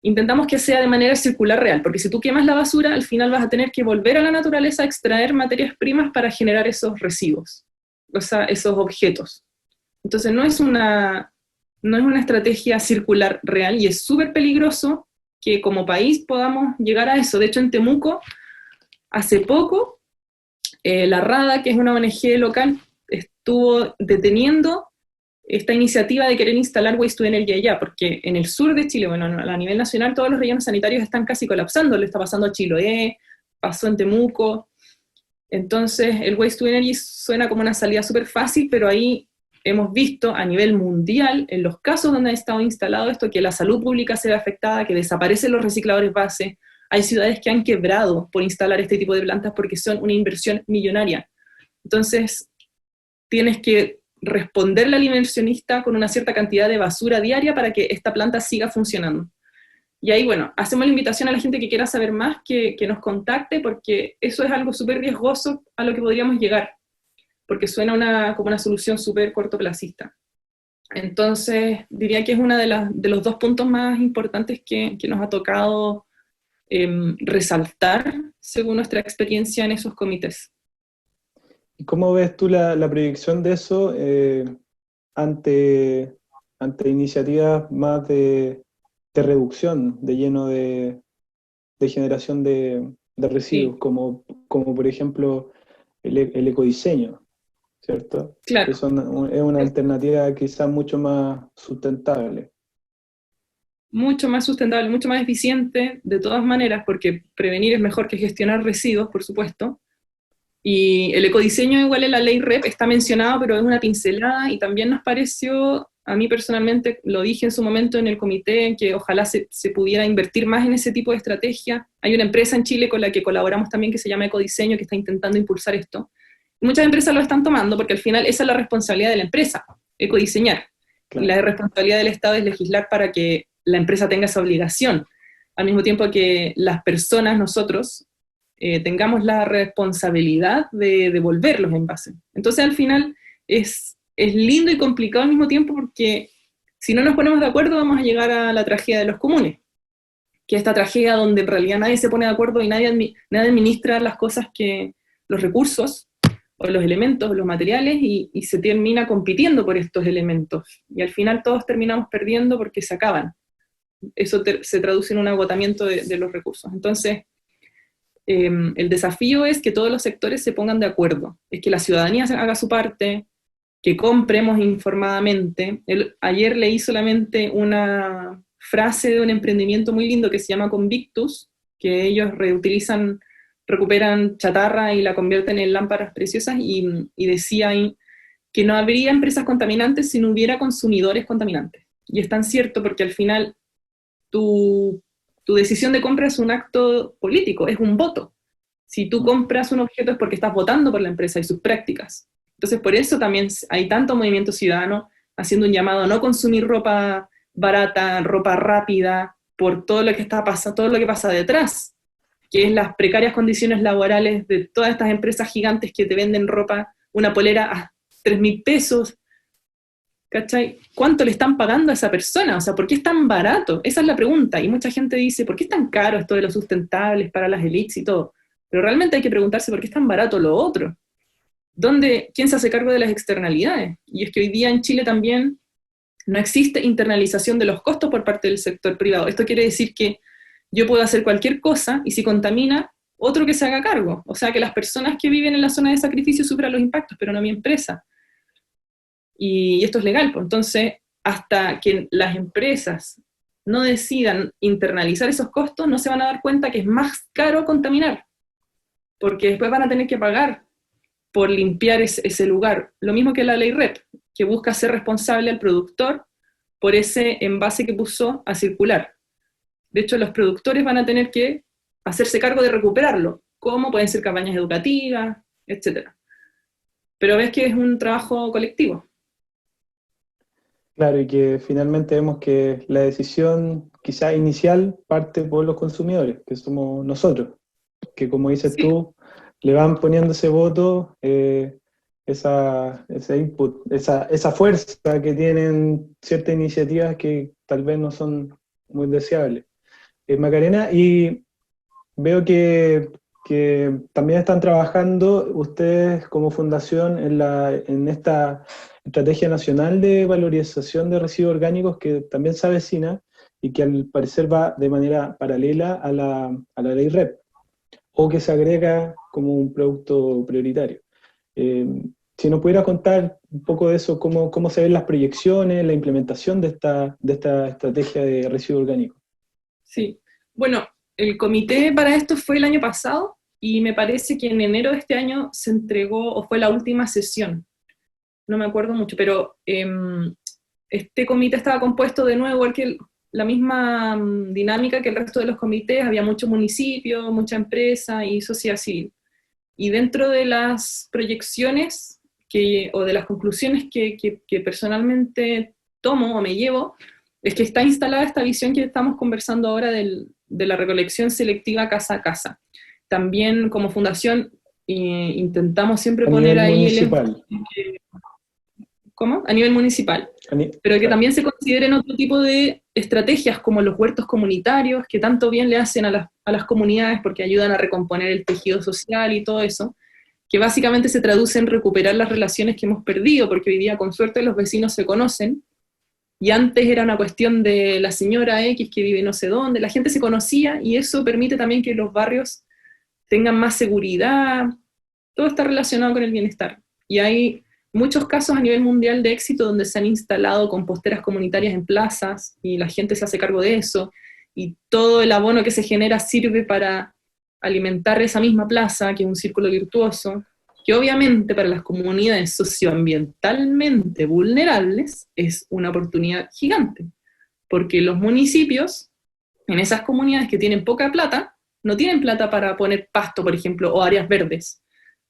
intentamos que sea de manera circular real, porque si tú quemas la basura, al final vas a tener que volver a la naturaleza a extraer materias primas para generar esos residuos, o sea, esos objetos. Entonces no es una estrategia circular real, y es súper peligroso que como país podamos llegar a eso. De hecho, en Temuco, hace poco, la RADA, que es una ONG local, estuvo deteniendo esta iniciativa de querer instalar Waste to Energy allá, porque en el sur de Chile, bueno, a nivel nacional, todos los rellenos sanitarios están casi colapsando, le está pasando a Chiloé, pasó en Temuco. Entonces el Waste to Energy suena como una salida súper fácil, pero ahí hemos visto a nivel mundial, en los casos donde ha estado instalado esto, que la salud pública se ve afectada, que desaparecen los recicladores base. Hay ciudades que han quebrado por instalar este tipo de plantas porque son una inversión millonaria. Entonces tienes que responderle al inversionista con una cierta cantidad de basura diaria para que esta planta siga funcionando. Y ahí, bueno, hacemos la invitación a la gente que quiera saber más, que nos contacte, porque eso es algo súper riesgoso a lo que podríamos llegar, porque suena como una solución súper cortoplacista. Entonces, diría que es uno de los dos puntos más importantes que nos ha tocado resaltar según nuestra experiencia en esos comités. ¿Y cómo ves tú la proyección de eso ante iniciativas más de reducción, de lleno de generación de residuos, Sí, como por ejemplo el ecodiseño, ¿cierto? Que claro. es una alternativa quizás mucho más sustentable. Mucho más sustentable, mucho más eficiente, de todas maneras, porque prevenir es mejor que gestionar residuos, por supuesto. Y el ecodiseño, igual en la ley REP, está mencionado, pero es una pincelada, y también nos pareció, a mí personalmente, lo dije en su momento en el comité, que ojalá se pudiera invertir más en ese tipo de estrategia. Hay una empresa en Chile con la que colaboramos también que se llama Ecodiseño, que está intentando impulsar esto. Y muchas empresas lo están tomando porque al final esa es la responsabilidad de la empresa, ecodiseñar. Y Claro. la responsabilidad del Estado es legislar para que la empresa tenga esa obligación, al mismo tiempo que las personas, nosotros, tengamos la responsabilidad de devolver los envases. Entonces al final es lindo y complicado al mismo tiempo, porque si no nos ponemos de acuerdo vamos a llegar a la tragedia de los comunes, que es esta tragedia donde en realidad nadie se pone de acuerdo y nadie administra las cosas, los recursos o los elementos o los materiales, y se termina compitiendo por estos elementos. Y al final todos terminamos perdiendo porque se acaban. Eso se traduce en un agotamiento de los recursos. Entonces, el desafío es que todos los sectores se pongan de acuerdo, es que la ciudadanía haga su parte, que compremos informadamente. Ayer leí solamente una frase de un emprendimiento muy lindo que se llama Convictus, que ellos recuperan chatarra y la convierten en lámparas preciosas, y decía ahí que no habría empresas contaminantes si no hubiera consumidores contaminantes. Y es tan cierto, porque al final tu decisión de compra es un acto político, es un voto. Si tú compras un objeto es porque estás votando por la empresa y sus prácticas. Entonces, por eso también hay tanto movimiento ciudadano haciendo un llamado a no consumir ropa barata, ropa rápida, por todo lo que está pasando, todo lo que pasa detrás, que es las precarias condiciones laborales de todas estas empresas gigantes que te venden ropa, una polera a 3.000 pesos, ¿cachai? ¿Cuánto le están pagando a esa persona? O sea, ¿por qué es tan barato? Esa es la pregunta. Y mucha gente dice, ¿por qué es tan caro esto de los sustentables para las elites y todo? Pero realmente hay que preguntarse por qué es tan barato lo otro. ¿Quién se hace cargo de las externalidades? Y es que hoy día en Chile también no existe internalización de los costos por parte del sector privado. Esto quiere decir que yo puedo hacer cualquier cosa, y si contamina, otro que se haga cargo. O sea, que las personas que viven en la zona de sacrificio sufran los impactos, pero no mi empresa. Y esto es legal, pues. Entonces, hasta que las empresas no decidan internalizar esos costos, no se van a dar cuenta que es más caro contaminar, porque después van a tener que pagar por limpiar ese lugar. Lo mismo que la ley REP, que busca ser responsable al productor por ese envase que puso a circular. De hecho, los productores van a tener que hacerse cargo de recuperarlo, como pueden ser campañas educativas, etc. Pero ves que es un trabajo colectivo. Claro, y que finalmente vemos que la decisión quizá inicial parte por los consumidores, que somos nosotros, que como dices Sí, tú, le van poniendo ese voto, ese input, esa fuerza que tienen ciertas iniciativas que tal vez no son muy deseables. Macarena, y veo que también están trabajando ustedes como fundación en esta estrategia nacional de valorización de residuos orgánicos que también se avecina y que al parecer va de manera paralela a la ley REP, o que se agrega como un producto prioritario. Eh, si nos pudiera contar un poco de eso, cómo se ven las proyecciones, la implementación de esta estrategia de residuos orgánicos. sí. Bueno, el comité para esto fue el año pasado, y me parece que en enero de este año se entregó, o fue la última sesión, no me acuerdo mucho, pero este comité estaba compuesto de nuevo, igual que la misma dinámica que el resto de los comités, había muchos municipios, mucha empresa y sociedad civil. Y dentro de las proyecciones o de las conclusiones que personalmente tomo o me llevo, es que está instalada esta visión que estamos conversando ahora de la recolección selectiva casa a casa. También como fundación intentamos siempre A poner nivel ahí el municipal. énfasis. ¿Cómo? A nivel municipal. Pero que Claro. también se consideren otro tipo de estrategias como los huertos comunitarios, que tanto bien le hacen a las comunidades porque ayudan a recomponer el tejido social y todo eso, que básicamente se traduce en recuperar las relaciones que hemos perdido, porque hoy día con suerte los vecinos se conocen, y antes era una cuestión de la señora X que vive no sé dónde, la gente se conocía, y eso permite también que los barrios tengan más seguridad, todo está relacionado con el bienestar. Y hay muchos casos a nivel mundial de éxito donde se han instalado composteras comunitarias en plazas y la gente se hace cargo de eso, y todo el abono que se genera sirve para alimentar esa misma plaza, que es un círculo virtuoso, que obviamente para las comunidades socioambientalmente vulnerables es una oportunidad gigante, porque los municipios en esas comunidades que tienen poca plata, no tienen plata para poner pasto, por ejemplo, o áreas verdes.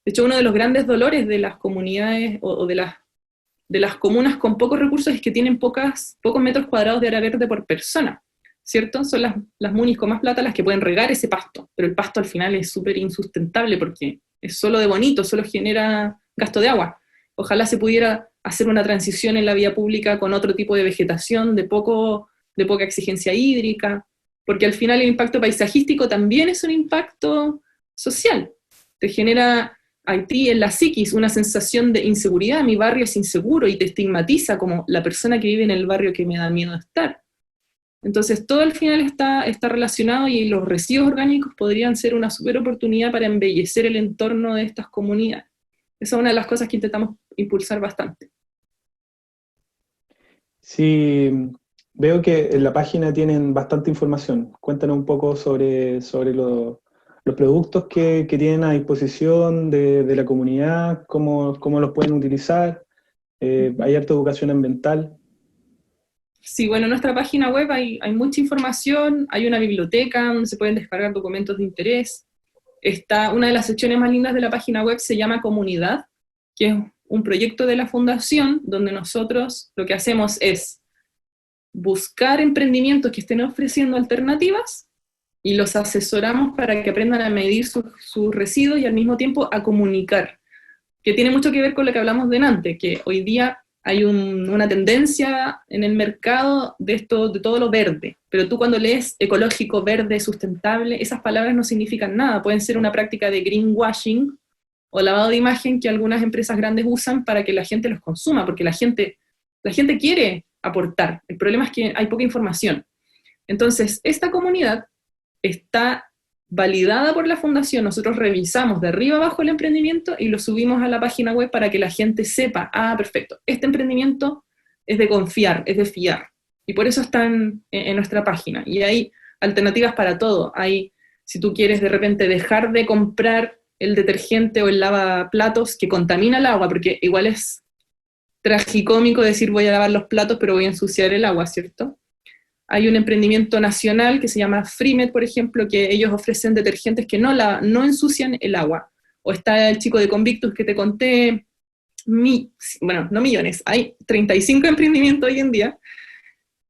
De hecho, uno de los grandes dolores de las comunidades o de las comunas con pocos recursos es que tienen pocos metros cuadrados de área verde por persona, ¿cierto? Son las munis con más plata las que pueden regar ese pasto, pero el pasto al final es súper insustentable porque es solo de bonito, solo genera gasto de agua. Ojalá se pudiera hacer una transición en la vía pública con otro tipo de vegetación, de poca exigencia hídrica, porque al final el impacto paisajístico también es un impacto social. Te genera Haití en la psiquis una sensación de inseguridad, mi barrio es inseguro, y te estigmatiza como la persona que vive en el barrio que me da miedo estar. Entonces todo al final está relacionado, y los residuos orgánicos podrían ser una super oportunidad para embellecer el entorno de estas comunidades. Esa es una de las cosas que intentamos impulsar bastante. Sí, veo que en la página tienen bastante información. Cuéntanos un poco sobre los productos que tienen a disposición de la comunidad, cómo los pueden utilizar. Hay harta educación ambiental. Sí, bueno, en nuestra página web hay mucha información, hay una biblioteca donde se pueden descargar documentos de interés. Una de las secciones más lindas de la página web se llama Comunidad, que es un proyecto de la fundación donde nosotros lo que hacemos es buscar emprendimientos que estén ofreciendo alternativas y los asesoramos para que aprendan a medir sus residuos y al mismo tiempo a comunicar, que tiene mucho que ver con lo que hablamos delante, que hoy día hay una tendencia en el mercado de todo lo verde, pero tú cuando lees ecológico, verde, sustentable, esas palabras no significan nada, pueden ser una práctica de greenwashing o lavado de imagen que algunas empresas grandes usan para que la gente los consuma, porque la gente quiere aportar, el problema es que hay poca información. Entonces, esta comunidad está validada por la fundación, nosotros revisamos de arriba abajo el emprendimiento y lo subimos a la página web para que la gente sepa, perfecto, este emprendimiento es de confiar, es de fiar, y por eso están en nuestra página, y hay alternativas para todo. Si tú quieres de repente dejar de comprar el detergente o el lavaplatos que contamina el agua, porque igual es tragicómico decir voy a lavar los platos, pero voy a ensuciar el agua, ¿cierto? Hay un emprendimiento nacional que se llama Frimet, por ejemplo, que ellos ofrecen detergentes que no ensucian el agua. O está el chico de Convictus que te conté, bueno, no millones, hay 35 emprendimientos hoy en día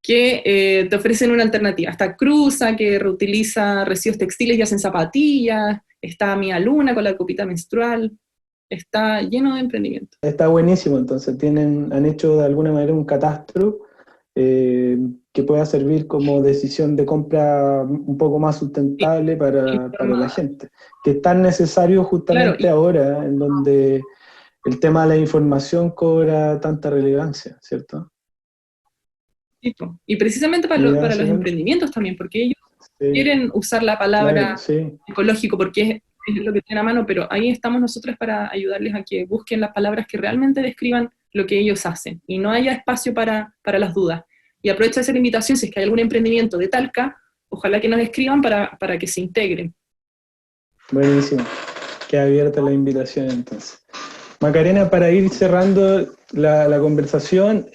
que te ofrecen una alternativa. Está Cruza, que reutiliza residuos textiles y hacen zapatillas, está Mia Luna con la copita menstrual, está lleno de emprendimientos. Está buenísimo, entonces han hecho de alguna manera un catastro que pueda servir como decisión de compra un poco más sustentable para la gente, que es tan necesario justamente claro, ahora, en donde el tema de la información cobra tanta relevancia, ¿cierto? Y precisamente para los emprendimientos también, porque ellos quieren usar la palabra ecológico porque es lo que tienen a mano, pero ahí estamos nosotros para ayudarles a que busquen las palabras que realmente describan lo que ellos hacen, y no haya espacio para las dudas. Y aprovecho de hacer la invitación, si es que hay algún emprendimiento de Talca, ojalá que nos escriban para que se integren. Buenísimo, queda abierta la invitación entonces. Macarena, para ir cerrando la conversación,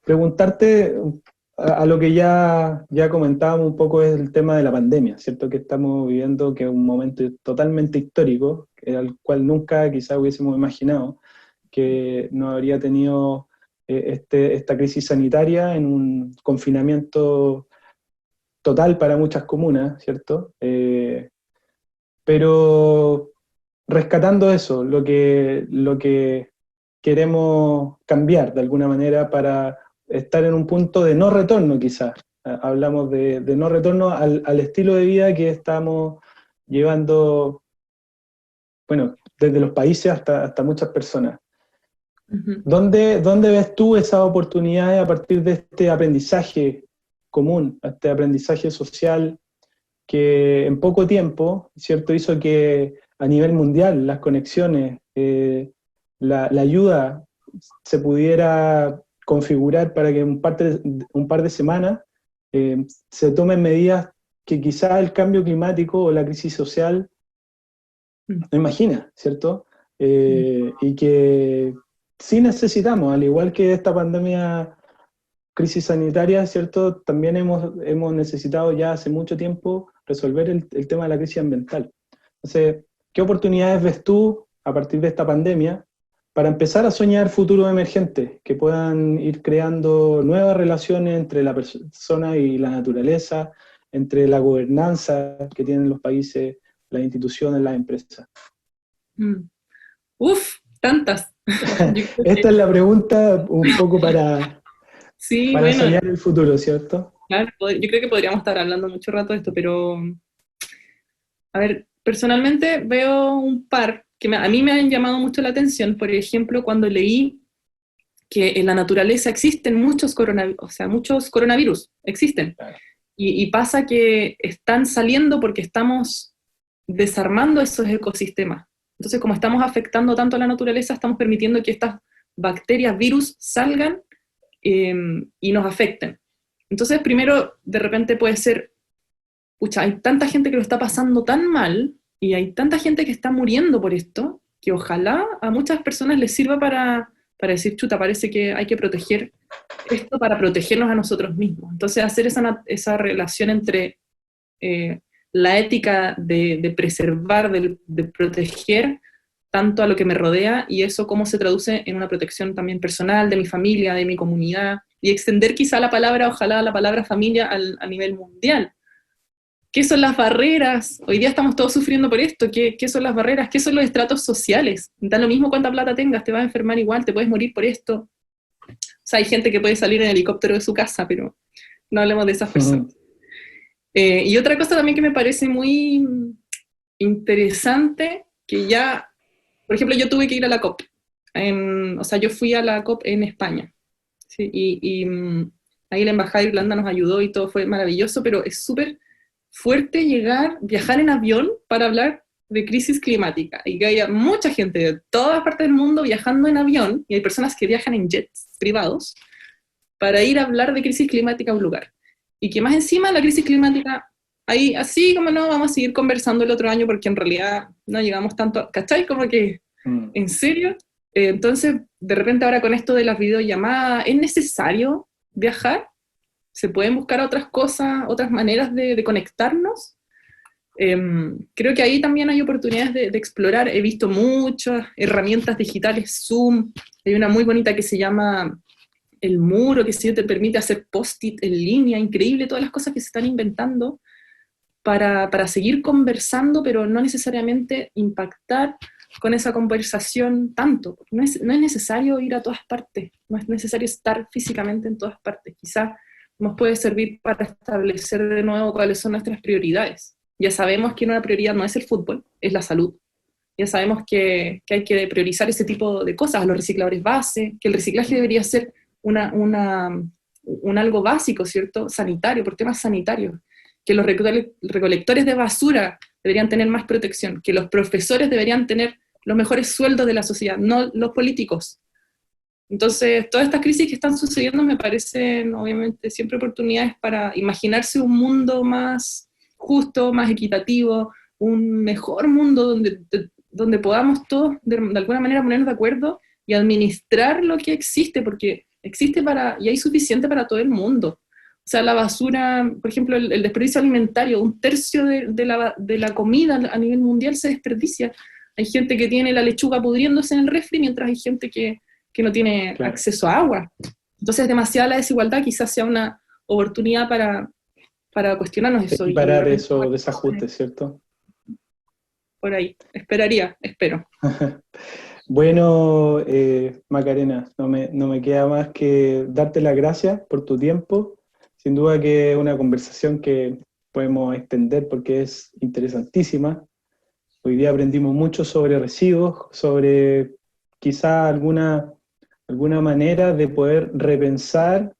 preguntarte a lo que ya comentábamos un poco, es el tema de la pandemia, ¿cierto? Que estamos viviendo, que es un momento totalmente histórico, al cual nunca quizás hubiésemos imaginado que no habría tenido esta crisis sanitaria en un confinamiento total para muchas comunas, ¿cierto? Pero rescatando eso, lo que queremos cambiar de alguna manera para estar en un punto de no retorno quizás. Hablamos de no retorno al estilo de vida que estamos llevando, bueno, desde los países hasta muchas personas. Uh-huh. ¿Dónde ves tú esas oportunidades a partir de este aprendizaje común, este aprendizaje social que en poco tiempo, ¿cierto?, hizo que a nivel mundial las conexiones, la ayuda se pudiera configurar para que en un par de semanas se tomen medidas que quizás el cambio climático o la crisis social no imagina, ¿cierto? Y que sí necesitamos, al igual que esta pandemia, crisis sanitaria, ¿cierto? También hemos necesitado ya hace mucho tiempo resolver el tema de la crisis ambiental. Entonces, ¿qué oportunidades ves tú a partir de esta pandemia para empezar a soñar futuros emergentes que puedan ir creando nuevas relaciones entre la persona y la naturaleza, entre la gobernanza que tienen los países, las instituciones, las empresas? Uf, tantas. Esta es la pregunta un poco para soñar el futuro, ¿cierto? Claro, yo creo que podríamos estar hablando mucho rato de esto, pero a ver, personalmente veo un par que a mí me han llamado mucho la atención. Por ejemplo, cuando leí que en la naturaleza existen muchos coronavirus, existen. Claro. Y pasa que están saliendo porque estamos desarmando esos ecosistemas. Entonces, como estamos afectando tanto a la naturaleza, estamos permitiendo que estas bacterias, virus, salgan y nos afecten. Entonces, primero, de repente puede ser, pucha, hay tanta gente que lo está pasando tan mal, y hay tanta gente que está muriendo por esto, que ojalá a muchas personas les sirva para decir, chuta, parece que hay que proteger esto para protegernos a nosotros mismos. Entonces, hacer esa relación entre la ética de preservar, de proteger tanto a lo que me rodea, y eso cómo se traduce en una protección también personal, de mi familia, de mi comunidad, y extender quizá la palabra, ojalá la palabra familia a nivel mundial. ¿Qué son las barreras? Hoy día estamos todos sufriendo por esto. ¿Qué son las barreras? ¿Qué son los estratos sociales? Da lo mismo cuánta plata tengas, te vas a enfermar igual, te puedes morir por esto. O sea, hay gente que puede salir en helicóptero de su casa, pero no hablemos de esas personas. Y otra cosa también que me parece muy interesante, que ya, por ejemplo, yo tuve que ir a la COP. Yo fui a la COP en España. ¿Sí? Y ahí la Embajada de Irlanda nos ayudó y todo fue maravilloso, pero es súper fuerte viajar en avión para hablar de crisis climática, y que haya mucha gente de todas partes del mundo viajando en avión, y hay personas que viajan en jets privados para ir a hablar de crisis climática a un lugar, y que más encima la crisis climática ahí, así como no, vamos a seguir conversando el otro año porque en realidad no llegamos tanto, ¿cachai? Como que, ¿en serio? Entonces, de repente ahora con esto de las videollamadas, ¿es necesario viajar? ¿Se pueden buscar otras cosas, otras maneras de conectarnos? Creo que ahí también hay oportunidades de explorar. He visto muchas herramientas digitales, Zoom, hay una muy bonita que se llama El Muro, que sí te permite hacer post-it en línea, increíble todas las cosas que se están inventando para seguir conversando, pero no necesariamente impactar con esa conversación tanto. No es necesario ir a todas partes, no es necesario estar físicamente en todas partes. Quizás nos puede servir para establecer de nuevo cuáles son nuestras prioridades. Ya sabemos que una prioridad no es el fútbol, es la salud. Ya sabemos que hay que priorizar ese tipo de cosas, los recicladores base, que el reciclaje debería ser un algo básico, ¿cierto? Sanitario, por temas sanitarios. Que los recolectores de basura deberían tener más protección, que los profesores deberían tener los mejores sueldos de la sociedad, no los políticos. Entonces, todas estas crisis que están sucediendo me parecen, obviamente, siempre oportunidades para imaginarse un mundo más justo, más equitativo, un mejor mundo donde podamos todos, de alguna manera, ponernos de acuerdo y administrar lo que existe, porque existe y hay suficiente para todo el mundo. O sea, la basura, por ejemplo, el desperdicio alimentario, 1/3 de la comida a nivel mundial se desperdicia. Hay gente que tiene la lechuga pudriéndose en el refri, mientras hay gente que no tiene acceso a agua. Entonces, demasiada la desigualdad, quizás sea una oportunidad para cuestionarnos eso. Y parar esos desajustes, ¿cierto? Por ahí, espero. Bueno, Macarena, no me queda más que darte las gracias por tu tiempo. Sin duda que es una conversación que podemos extender porque es interesantísima. Hoy día aprendimos mucho sobre residuos, sobre quizá alguna manera de poder repensar,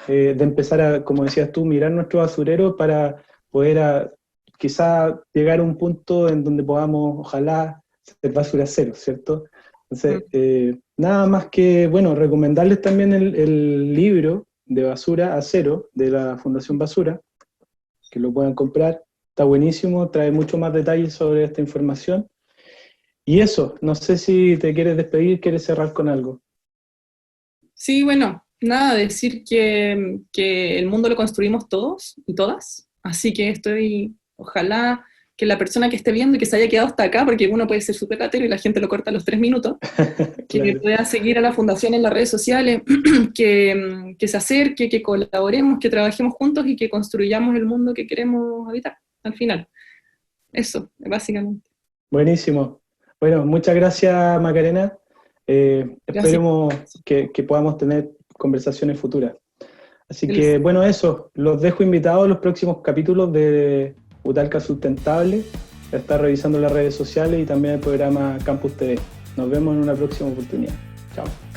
de empezar a, como decías tú, mirar nuestro basurero para poder quizá llegar a un punto en donde podamos, ojalá, hacer basura cero, ¿cierto? Entonces, nada más que, bueno, recomendarles también el libro de Basura a Cero, de la Fundación Basura, que lo puedan comprar, está buenísimo, trae mucho más detalles sobre esta información. Y eso, no sé si te quieres despedir, quieres cerrar con algo. Sí, bueno, nada, decir que el mundo lo construimos todos y todas, así que ojalá que la persona que esté viendo y que se haya quedado hasta acá, porque uno puede ser súper latero y la gente lo corta a los 3 minutos, que pueda seguir a la fundación en las redes sociales, que se acerque, que colaboremos, que trabajemos juntos y que construyamos el mundo que queremos habitar, al final. Eso, básicamente. Buenísimo. Bueno, muchas gracias, Macarena. Esperemos que podamos tener conversaciones futuras. Así que, bueno, eso, los dejo invitados a los próximos capítulos de Utalca Sustentable, a estar revisando las redes sociales y también el programa Campus TV. Nos vemos en una próxima oportunidad. Chao.